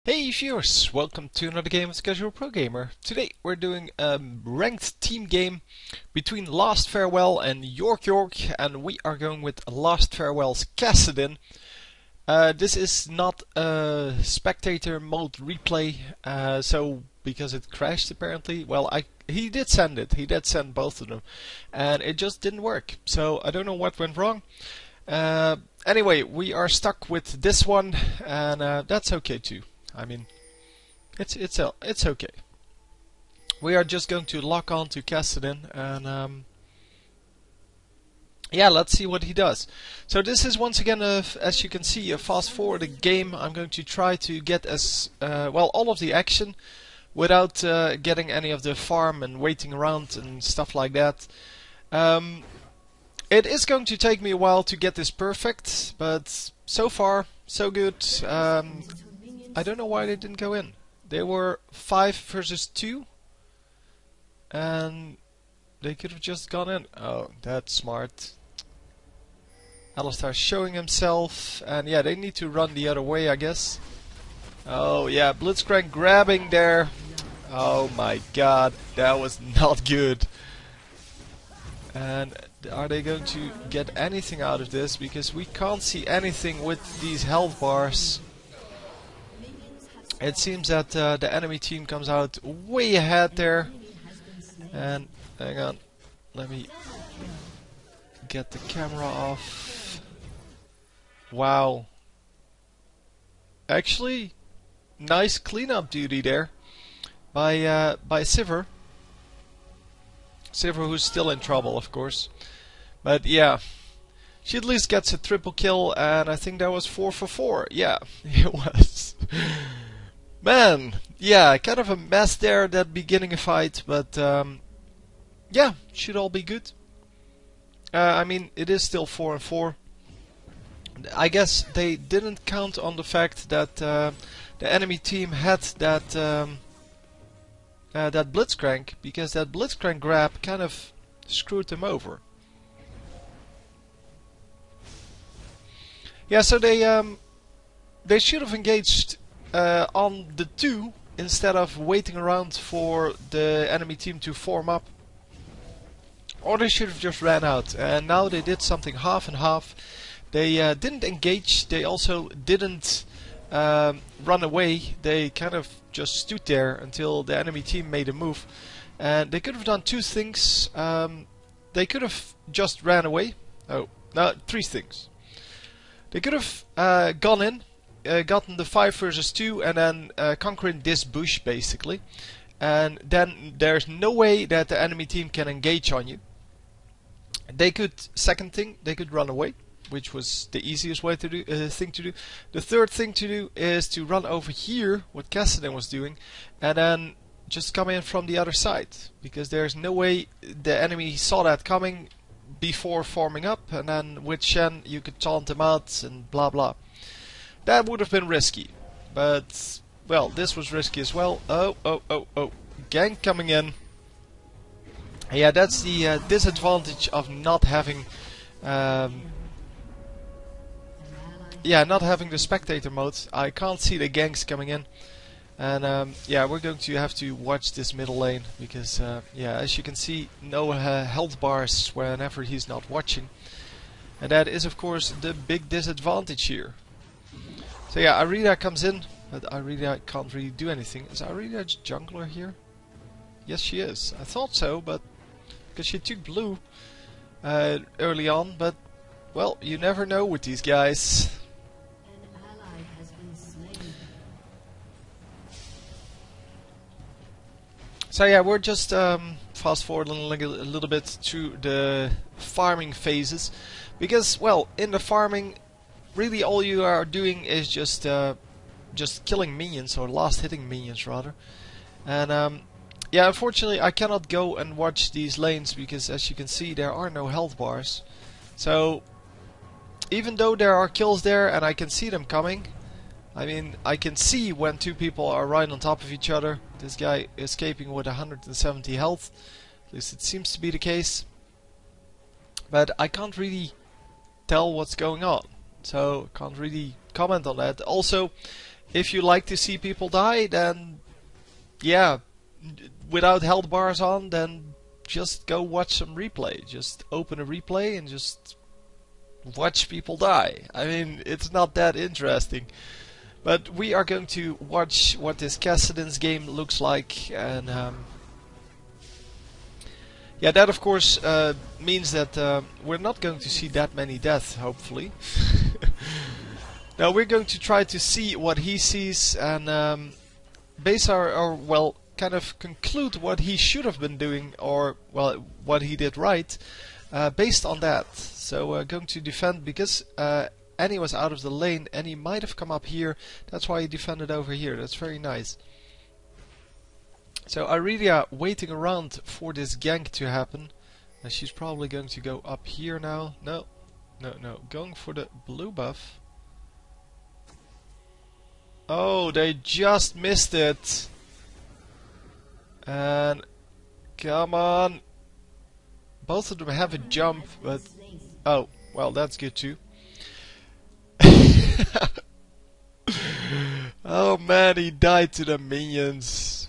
Hey viewers, welcome to another game of Casual Pro Gamer. Today we're doing a ranked team game between Last Farewell and York, and we are going with Last Farewell's Kassadin. This is not a spectator mode replay, so because it crashed apparently. Well, he did send it. He did send both of them, and it just didn't work. So I don't know what went wrong. Anyway, we are stuck with this one, and that's okay too. I mean, it's okay. We are just going to lock on to Kassadin, and yeah, let's see what he does. So this is once again, as you can see, a fast forward game. I'm going to try to get as well all of the action without getting any of the farm and waiting around and stuff like that. It is going to take me a while to get this perfect, but so far so good. I don't know why they didn't go in. They were 5 versus 2, and they could have just gone in. Oh, that's smart. Alistar's showing himself, and yeah, they need to run the other way, I guess. Oh yeah, Blitzcrank grabbing there. Oh my god, that was not good. And are they going to get anything out of this? Because we can't see anything with these health bars. It seems that the enemy team comes out way ahead there. And hang on, let me get the camera off. Wow. Actually, nice cleanup duty there by Sivir. Sivir, who's still in trouble, of course. But yeah, she at least gets a triple kill, and I think that was 4 for 4. Yeah, it was. Man, yeah, kind of a mess there, that beginning fight, but yeah, should all be good. I mean, it is still 4 and 4. I guess they didn't count on the fact that the enemy team had that that Blitzcrank, because that Blitzcrank grab kind of screwed them over. Yeah, so they should have engaged on the 2 instead of waiting around for the enemy team to form up, or they should have just ran out. And now they did something half and half. They didn't engage, they also didn't run away. They kind of just stood there until the enemy team made a move, and they could have done 2 things. They could have just ran away. Oh, no, 3 things. They could have gone in, gotten the 5 versus 2, and then conquering this bush basically, and then there's no way that the enemy team can engage on you. They could, second thing, they could run away, which was the easiest way to do thing to do. The third thing to do is to run over here, what Kassadin was doing, and then just come in from the other side, because there's no way the enemy saw that coming before forming up, and then with Shen you could taunt them out and blah blah. That would have been risky, but well, this was risky as well. Oh, gank coming in. Yeah, that's the disadvantage of not having yeah, not having the spectator mode. I can't see the ganks coming in, and yeah, we're going to have to watch this middle lane, because yeah, as you can see, no health bars whenever he's not watching, and that is of course the big disadvantage here. So yeah, Arita comes in, but Arita can't really do anything. Is Arita jungler here? Yes, she is. I thought so, but because she took blue early on, but well, you never know with these guys. So yeah, we're just fast forwarding a little bit through the farming phases, because well, in the farming, really all you are doing is just killing minions, or last hitting minions rather. And yeah, unfortunately I cannot go and watch these lanes, because as you can see, there are no health bars. So even though there are kills there and I can see them coming, I mean, I can see when 2 people are right on top of each other. This guy escaping with 170 health, at least it seems to be the case, but I can't really tell what's going on, so can't really comment on that. Also, if you like to see people die, then yeah, without health bars on, then just go watch some replay. Just open a replay and just watch people die. I mean, it's not that interesting. But we are going to watch what this Kassadin's game looks like, and yeah, that of course means that we're not going to see that many deaths, hopefully. Now we're going to try to see what he sees and base our well, kind of conclude what he should have been doing, or well, what he did right, based on that. So going to defend because Annie was out of the lane and he might have come up here. That's why he defended over here. That's very nice. So Aurelia waiting around for this gank to happen. And she's probably going to go up here now. No, no, no. Going for the blue buff. Oh, they just missed it. And come on. Both of them have a jump, but oh, well, that's good too. Oh man, he died to the minions.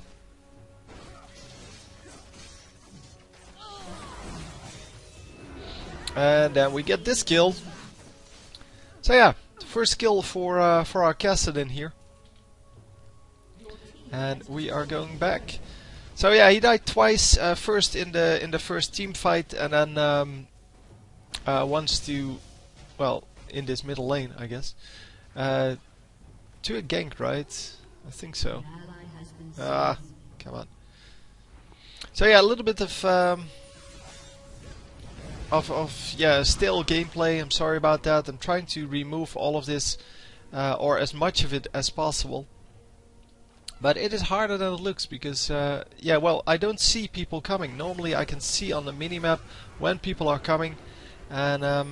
And then we get this kill. So yeah, first kill for our Kassadin here. And we are going back. So yeah, he died twice. First in the first team fight, and then once to, well, in this middle lane, I guess. To a gank, right? I think so. Ah, come on. So yeah, a little bit of yeah, stale gameplay. I'm sorry about that. I'm trying to remove all of this, or as much of it as possible. But it is harder than it looks because, yeah, well, I don't see people coming. Normally I can see on the minimap when people are coming, and I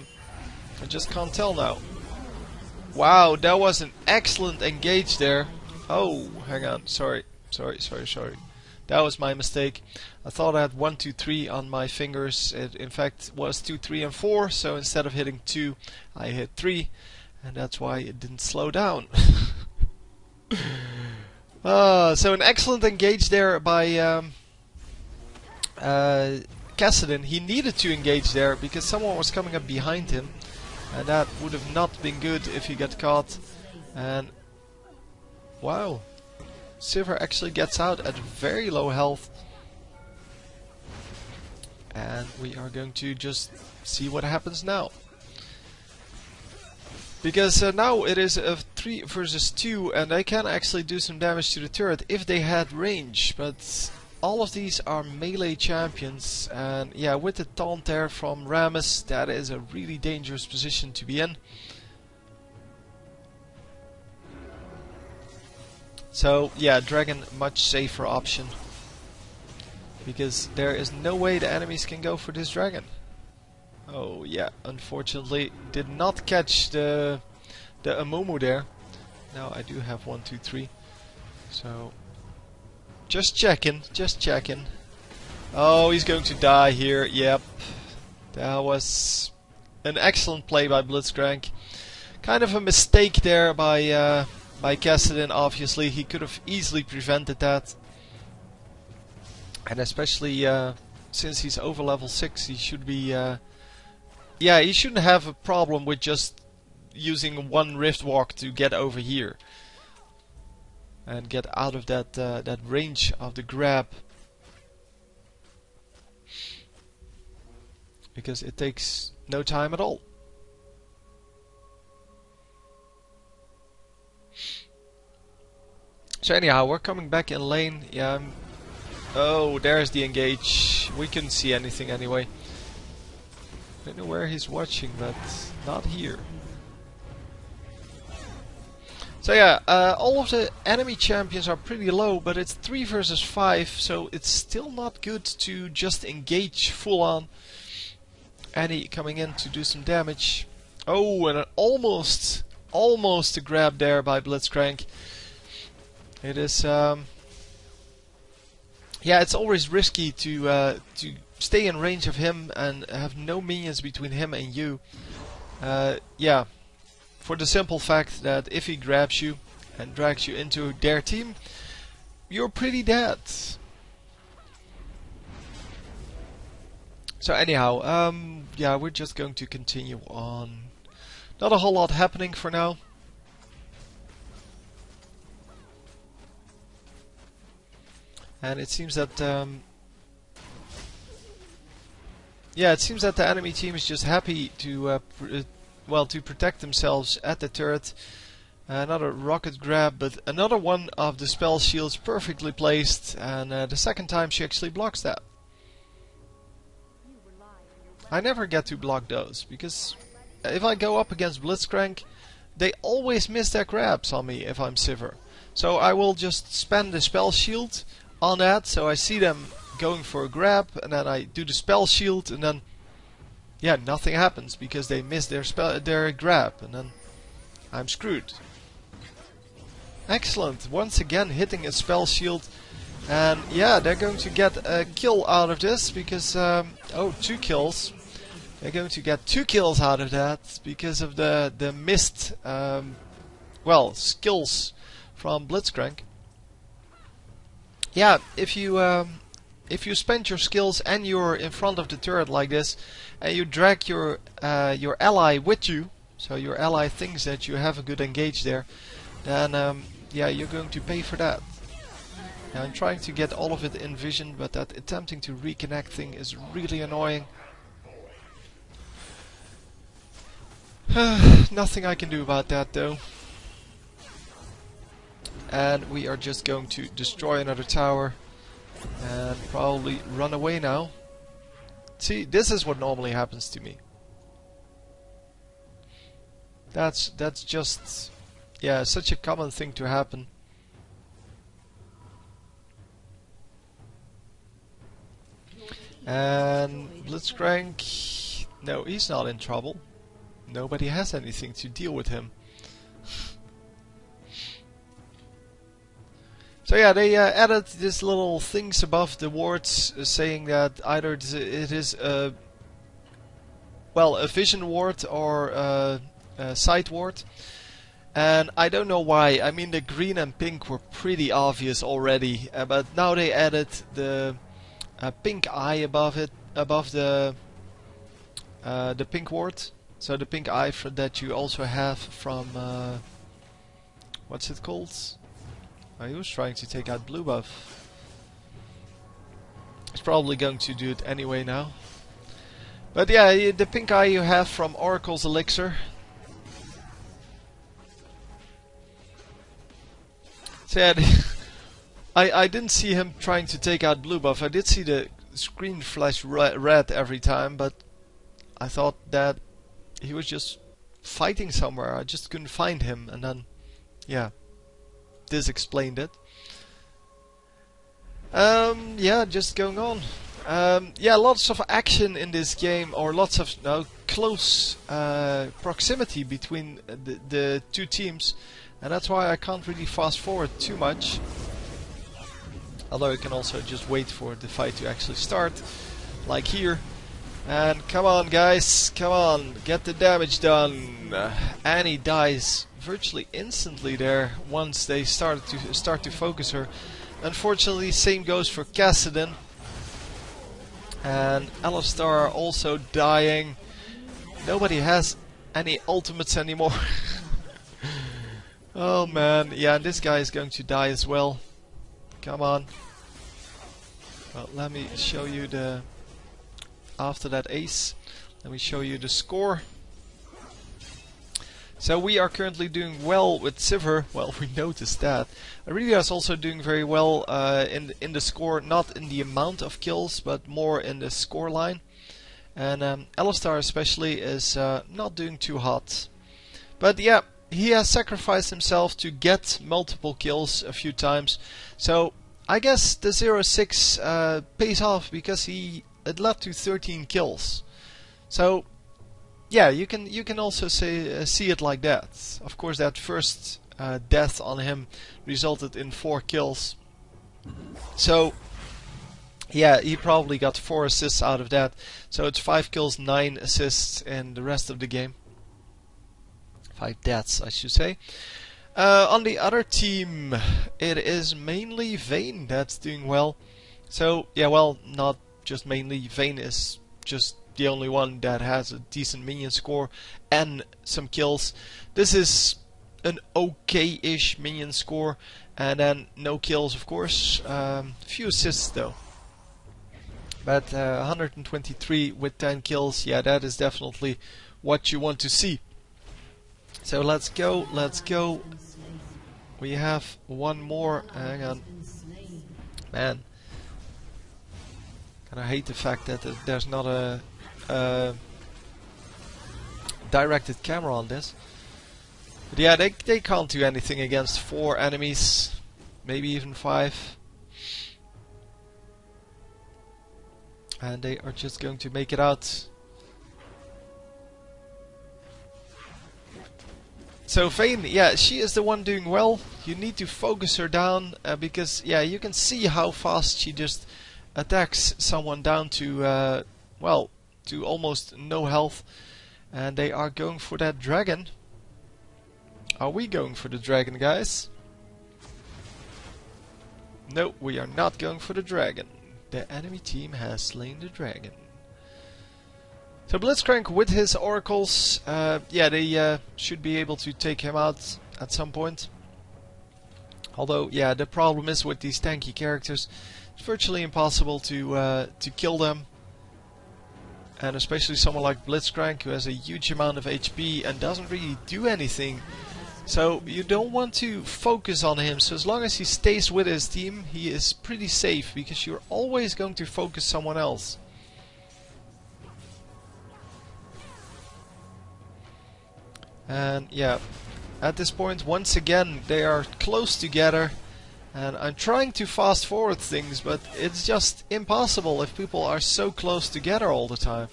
just can't tell now. Wow, that was an excellent engage there. Oh, hang on, sorry. That was my mistake. I thought I had 1, 2, 3 on my fingers. It in fact was 2, 3 and 4, so instead of hitting 2, I hit 3, and that's why it didn't slow down. So an excellent engage there by Kassadin. He needed to engage there because someone was coming up behind him, and that would have not been good if he got caught. And wow, Sivir actually gets out at very low health, and we are going to just see what happens now. Because now it is a 3 versus 2, and they can actually do some damage to the turret if they had range. But all of these are melee champions, and yeah, with the taunt there from Rammus, that is a really dangerous position to be in. So yeah, Dragon, much safer option, because there is no way the enemies can go for this Dragon. Oh yeah, unfortunately did not catch the Amumu there. Now I do have 1, 2, 3. So just checking. Oh, he's going to die here. Yep. That was an excellent play by Blitzcrank. Kind of a mistake there by Kassadin, obviously. He could have easily prevented that. And especially since he's over level 6, he should be yeah, he shouldn't have a problem with just using one Rift Walk to get over here and get out of that that range of the grab, because it takes no time at all. So anyhow, we're coming back in lane. Yeah. Oh, there's the engage. We couldn't see anything anyway. I don't know where he's watching, but not here. So yeah, all of the enemy champions are pretty low, but it's 3 versus 5, so it's still not good to just engage full on. Annie coming in to do some damage. Oh, and an almost a grab there by Blitzcrank. It is yeah, it's always risky to stay in range of him and have no minions between him and you. Yeah, for the simple fact that if he grabs you and drags you into their team, you're pretty dead. So anyhow, yeah, we're just going to continue on. Not a whole lot happening for now. And it seems that yeah, it seems that the enemy team is just happy to to protect themselves at the turret. Another rocket grab, but another one of the spell shields perfectly placed, and the second time she actually blocks that. I never get to block those, because if I go up against Blitzcrank, they always miss their grabs on me if I'm Sivir. So I will just spend the spell shield on that, so I see them going for a grab, and then I do the spell shield, and then yeah, nothing happens because they miss their grab, and then I'm screwed. Excellent, once again hitting a spell shield, and yeah, they're going to get a kill out of this because oh, 2 kills. They're going to get 2 kills out of that because of the missed well, skills from Blitzcrank. Yeah, if you spend your skills and you're in front of the turret like this, and you drag your ally with you, so your ally thinks that you have a good engage there, then yeah, you're going to pay for that. Now, I'm trying to get all of it in vision, but that attempting to reconnect thing is really annoying. Nothing I can do about that though. And we are just going to destroy another tower and probably run away now. See, this is what normally happens to me. That's just, yeah, such a common thing to happen. And Blitzcrank, no, he's not in trouble. Nobody has anything to deal with him. So yeah, they added these little things above the wards saying that either it is a vision ward or a sight ward. And I don't know why. I mean, the green and pink were pretty obvious already, but now they added the pink eye above it, above the pink ward. So the pink eye that you also have from what's it called? He was trying to take out blue buff. He's probably going to do it anyway now. But yeah, the pink eye you have from Oracle's Elixir. So yeah, I didn't see him trying to take out blue buff. I did see the screen flash red every time, but I thought that he was just fighting somewhere. I just couldn't find him, and then yeah, this explained it. Yeah, just going on. Yeah, lots of action in this game, or lots of close proximity between the two teams, and that's why I can't really fast forward too much. Although you can also just wait for the fight to actually start, like here. And come on, guys, come on, get the damage done. Annie dies virtually instantly there once they start to focus her. Unfortunately, same goes for Kassadin. And Alistar also dying. Nobody has any ultimates anymore. Oh man, yeah, this guy is going to die as well. Come on. Well, let me show you the... After that ace, let me show you the score. So we are currently doing well with Sivir. Well, we noticed that. Aurelia is also doing very well in the score, not in the amount of kills, but more in the score line. And Alistar especially is not doing too hot. But yeah, he has sacrificed himself to get multiple kills a few times. So I guess the 0-6 pays off because it led to 13 kills. So yeah, you can also see it like that. Of course, that first death on him resulted in 4 kills. So yeah, he probably got 4 assists out of that. So it's 5 kills, 9 assists in the rest of the game. 5 deaths, I should say. On the other team, it is mainly Vayne that's doing well. So, yeah, well, not just mainly. Vayne is just the only one that has a decent minion score and some kills. This is an okay-ish minion score, and then no kills, of course. Few assists though. But 123 with 10 kills, yeah, that is definitely what you want to see. So let's go, let's go. We have one more. Hang on. Man. Kinda hate the fact that there's not a directed camera on this. But yeah, they can't do anything against 4 enemies. Maybe even 5. And they are just going to make it out. So Vayne, yeah, she is the one doing well. You need to focus her down because, yeah, you can see how fast she just attacks someone down to, well, to almost no health. And they are going for that dragon. Are we going for the dragon, guys? No, we are not going for the dragon. The enemy team has slain the dragon. So Blitzcrank with his oracles, yeah, they should be able to take him out at some point. Although, yeah, the problem is with these tanky characters, it's virtually impossible to kill them. And especially someone like Blitzcrank, who has a huge amount of HP and doesn't really do anything. So you don't want to focus on him. So as long as he stays with his team, he is pretty safe, because you're always going to focus someone else. And yeah, at this point, once again, they are close together. And I'm trying to fast forward things, but it's just impossible if people are so close together all the time.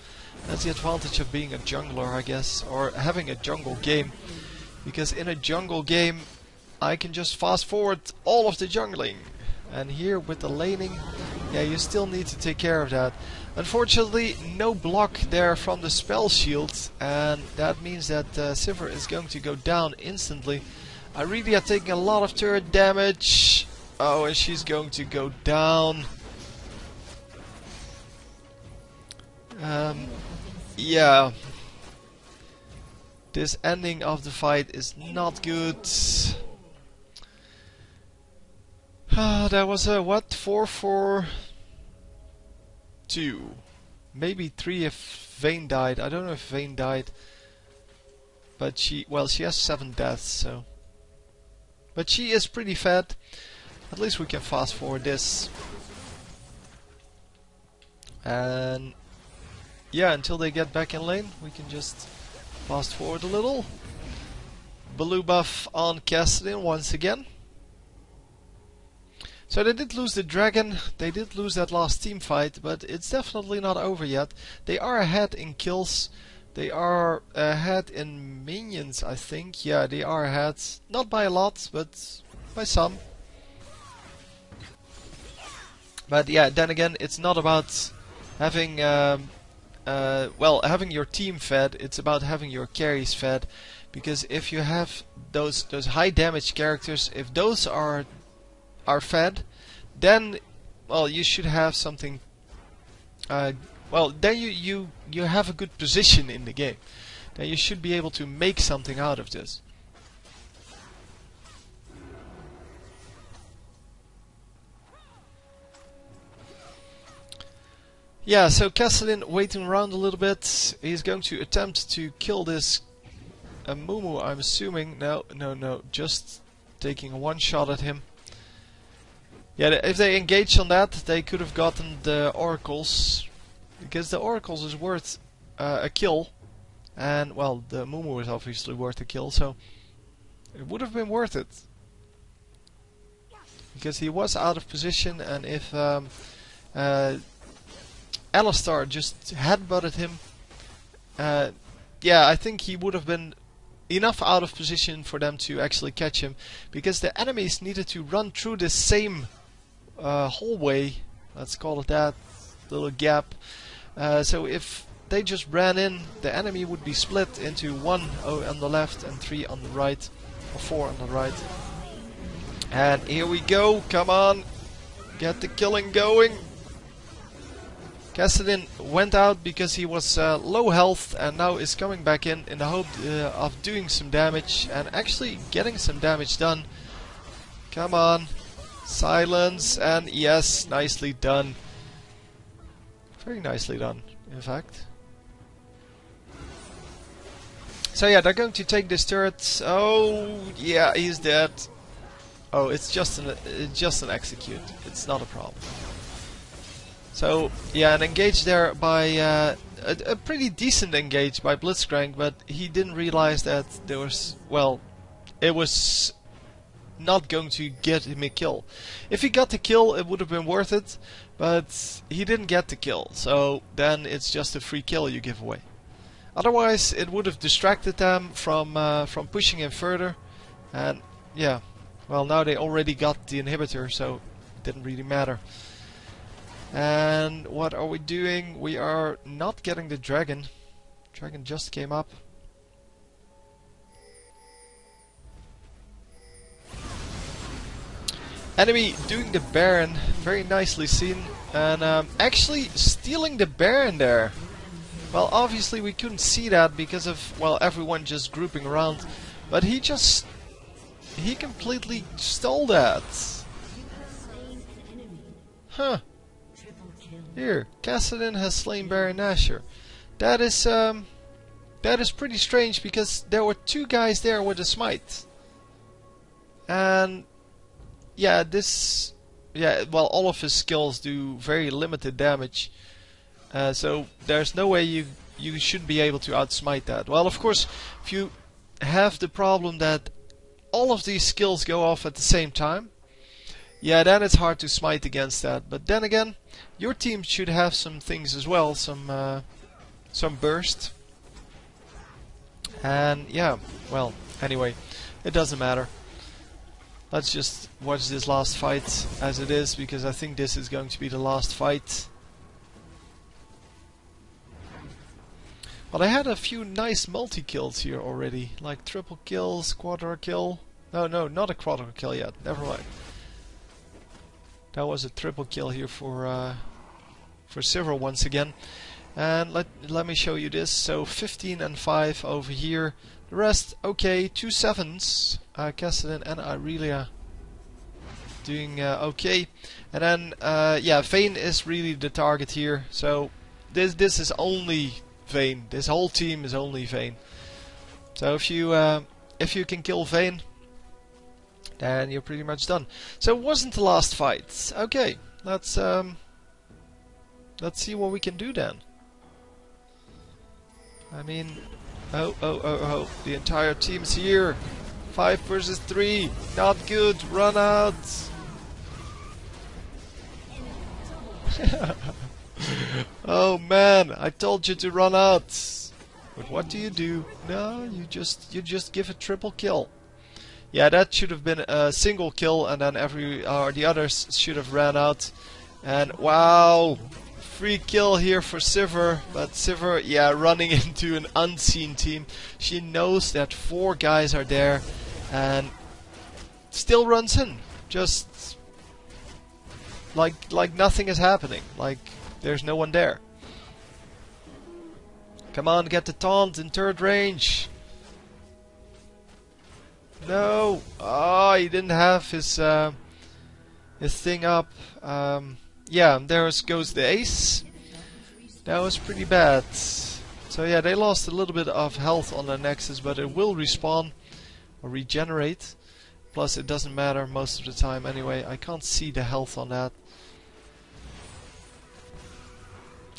That's the advantage of being a jungler, I guess, or having a jungle game. Because in a jungle game, I can just fast forward all of the jungling. And here with the laning, yeah, you still need to take care of that. Unfortunately, no block there from the spell shield, and that means that Sivir is going to go down instantly. I really are taking a lot of turret damage. Oh, and she's going to go down. Yeah. This ending of the fight is not good. That was a what? 4-4-2. Maybe 3 if Vayne died. I don't know if Vayne died. But she, well, she has 7 deaths, so. But she is pretty fat. At least we can fast forward this. And yeah, until they get back in lane, we can just fast forward a little. Blue buff on Kassadin once again. So they did lose the dragon, they did lose that last team fight, but it's definitely not over yet. They are ahead in kills, they are ahead in minions, I think. Yeah, they are ahead, not by a lot, but by some. But yeah, then again, it's not about having well, having your team fed, it's about having your carries fed. Because if you have those high damage characters, if those are fed, then, well, you should have something. Well, then you have a good position in the game. Then you should be able to make something out of this. Yeah, so Kassadin waiting around a little bit. He's going to attempt to kill this Mumu, I'm assuming. No, just taking one shot at him. Yeah, if they engaged on that, they could have gotten the oracles, because the oracles is worth a kill, and well, the Mumu is obviously worth a kill, so it would have been worth it, because he was out of position, and if Alistar just headbutted him, yeah, I think he would have been enough out of position for them to actually catch him, because the enemies needed to run through this same hallway, let's call it that, little gap. So if they just ran in, the enemy would be split into 1 on the left and 3 on the right. or 4 on the right. And here we go, come on, get the killing going. Kassadin went out because he was low health and now is coming back in the hope of doing some damage and actually getting some damage done. Come on, silence, and yes, nicely done. Very nicely done, in fact. So yeah, they're going to take this turret. Oh yeah, he's dead. Oh, it's just an execute. It's not a problem. So yeah, an engage there by a pretty decent engage by Blitzcrank, but he didn't realize that there was, well, it was not going to get him a kill. If he got the kill, it would have been worth it, but he didn't get the kill. So then it's just a free kill you give away. Otherwise, it would have distracted them from pushing him further, and yeah, well, now they already got the inhibitor, so it didn't really matter. And what are we doing? We are not getting the dragon. Dragon just came up. Enemy doing the Baron, very nicely seen, and actually stealing the Baron there. Well, obviously we couldn't see that because of, well, everyone just grouping around, but he completely stole that. Huh. Here, Kassadin has slain Baron Nashor. That is pretty strange because there were 2 guys there with a smite. And yeah, well, all of his skills do very limited damage. So there's no way you should be able to outsmite that. Well, of course, if you have the problem that all of these skills go off at the same time, yeah, then it's hard to smite against that. But then again, your team should have some things as well, some burst. And yeah, well, anyway, it doesn't matter. Let's just watch this last fight as it is, because I think this is going to be the last fight. But I had a few nice multi-kills here already, like triple kills, quadra kill. No, not a quadra kill yet, never mind. That was a triple kill here for Silver once again. And let me show you this. So 15 and 5 over here. The rest, okay, 2 7s. Kassadin and Irelia doing okay. And then, yeah, Vayne is really the target here. So this is only Vayne. This whole team is only Vayne. So if you can kill Vayne, then you're pretty much done. So it wasn't the last fight. Okay, let's see what we can do then. I mean, oh, the entire team's here. 5 versus 3, not good. Run out. Oh man, I told you to run out. But what do? No, you just give a triple kill. Yeah, that should have been a single kill, and then the others should have ran out. And wow, free kill here for Sivir, but Sivir, yeah, running into an unseen team. She knows that 4 guys are there, and still runs in, just like nothing is happening, like there's no one there. Come on, get the taunt in third range. No! Oh, he didn't have his thing up. Yeah, there goes the ace. That was pretty bad. So yeah, they lost a little bit of health on their Nexus, but it will respawn or regenerate. Plus, it doesn't matter most of the time anyway. I can't see the health on that.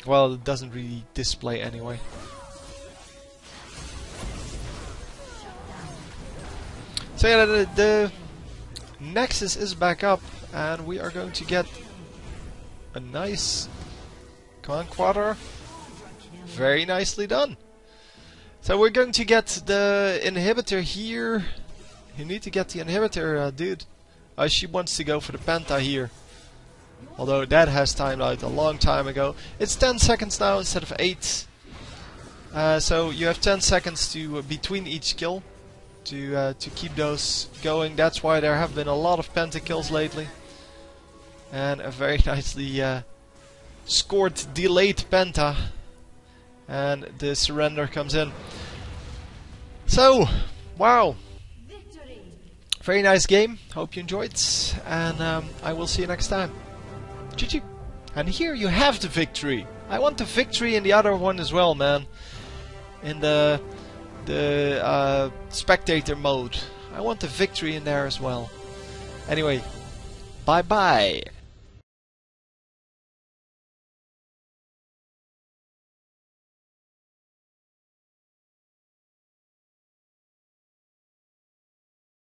Well, it doesn't really display anyway. So yeah, the Nexus is back up, and we are going to get a nice... Come on, Quadra. Very nicely done. So we're going to get the inhibitor here. You need to get the inhibitor, dude. She wants to go for the Penta here. Although that has timed out a long time ago. It's 10 seconds now instead of 8. So you have 10 seconds to between each kill. to keep those going. That's why there have been a lot of pentakills lately, and a very nicely scored delayed penta, and the surrender comes in. So, wow, very nice game. Hope you enjoyed, and I will see you next time. GG. And here you have the victory. I want the victory in the other one as well, man. In the spectator mode. I want the victory in there as well. Anyway, bye bye.